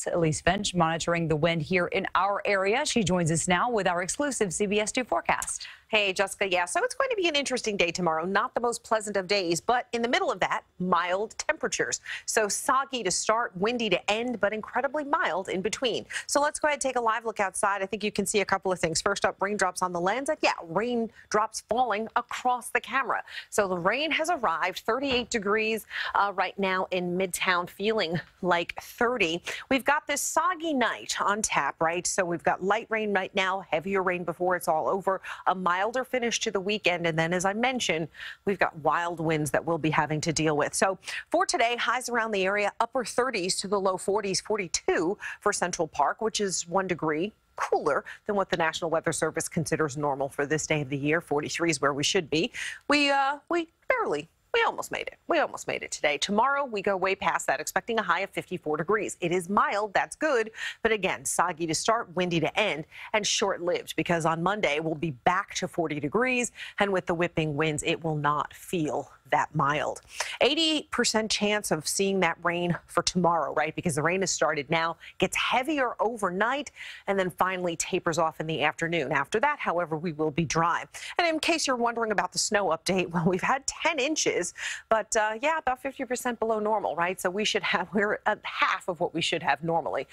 That's Elise Finch monitoring the wind here in our area. She joins us now with our exclusive CBS 2 forecast. Hey, Jessica. Yeah, so it's going to be an interesting day tomorrow. Not the most pleasant of days, but in the middle of that, mild temperatures. So soggy to start, windy to end, but incredibly mild in between. So let's go ahead and take a live look outside. I think you can see a couple of things. First up, raindrops on the lens. And yeah, raindrops falling across the camera. So the rain has arrived, 38 degrees right now in Midtown, feeling like 30. We've got this soggy night on tap, right? So we've got light rain right now, heavier rain before it's all over, a milder finish to the weekend, and then, as I mentioned, we've got wild winds that we'll be having to deal with. So for today, highs around the area, upper 30s to the low 40s, 42 for Central Park, which is 1 degree cooler than what the National Weather Service considers normal for this day of the year. 43 is where we should be. We almost made it. We almost made it today. Tomorrow, we go way past that, expecting a high of 54 degrees. It is mild. That's good. But again, soggy to start, windy to end, and short-lived, because on Monday, we'll be back to 40 degrees. And with the whipping winds, it will not feel that mild. 80% chance of seeing that rain for tomorrow, right? Because the rain has started now, gets heavier overnight, and then finally tapers off in the afternoon. After that, however, we will be dry. And in case you're wondering about the snow update, well, we've had 10 inches, but yeah, about 50% below normal, right? So we're at half of what we should have normally,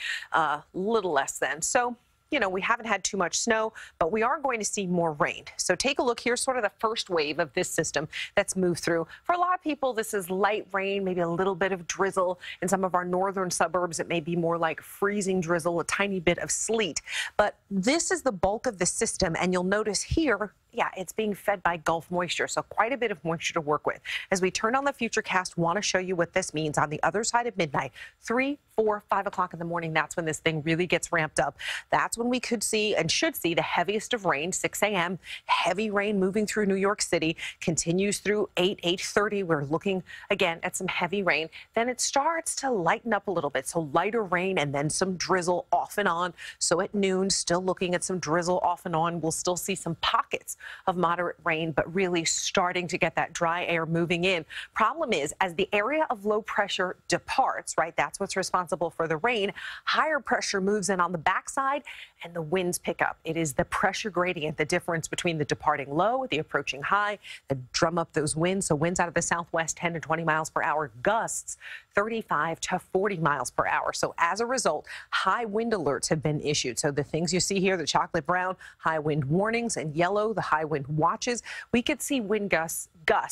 little less than. So, you know, we haven't had too much snow, but we are going to see more rain. So take a look. Here's sort of the first wave of this system that's moved through. For a lot of people, this is light rain, maybe a little bit of drizzle. In some of our northern suburbs, it may be more like freezing drizzle, a tiny bit of sleet. But this is the bulk of the system, and you'll notice here, yeah, it's being fed by Gulf moisture, so quite a bit of moisture to work with. As we turn on the Futurecast, want to show you what this means on the other side of midnight, 3, 4, 5 o'clock in the morning. That's when this thing really gets ramped up. That's when we could see and should see the heaviest of rain, 6 a.m. Heavy rain moving through New York City, continues through 8:30. We're looking again at some heavy rain. Then it starts to lighten up a little bit, so lighter rain and then some drizzle off and on. So at noon, still looking at some drizzle off and on. We'll still see some pockets of moderate rain, but really starting to get that dry air moving in. Problem is, as the area of low pressure departs, right, that's what's responsible for the rain, higher pressure moves in on the backside and the winds pick up. It is the pressure gradient, the difference between the departing low, the approaching high, that drum up those winds. So winds out of the southwest, 10 to 20 miles per hour, gusts 35 to 40 miles per hour. So as a result, high wind alerts have been issued. So the things you see here, the chocolate brown, high wind warnings, and yellow, the high wind watches. We could see wind gusts,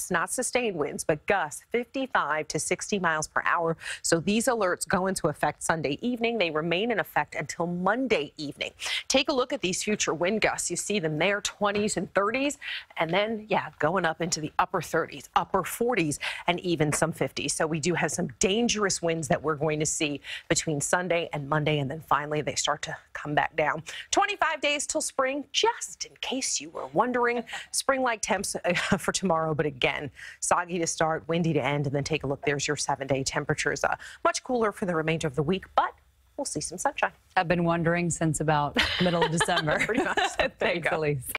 not sustained winds, but gusts 55 to 60 miles per hour. So these alerts go into effect Sunday evening. They remain in effect until Monday evening. Take a look at these future wind gusts. You see them there, 20s and 30s, and then, yeah, going up into the upper 30s, upper 40s, and even some 50s. So we do have some dangerous winds that we're going to see between Sunday and Monday, and then finally they start to come back down. 25 days till spring, just in case you were wondering. Spring-like temps for tomorrow, but again, soggy to start, windy to end, and then take a look. There's your 7-day temperatures. Much cooler for the remainder of the week, but we'll see some sunshine. I've been wondering since about middle of December. Pretty much. Thanks, Elise.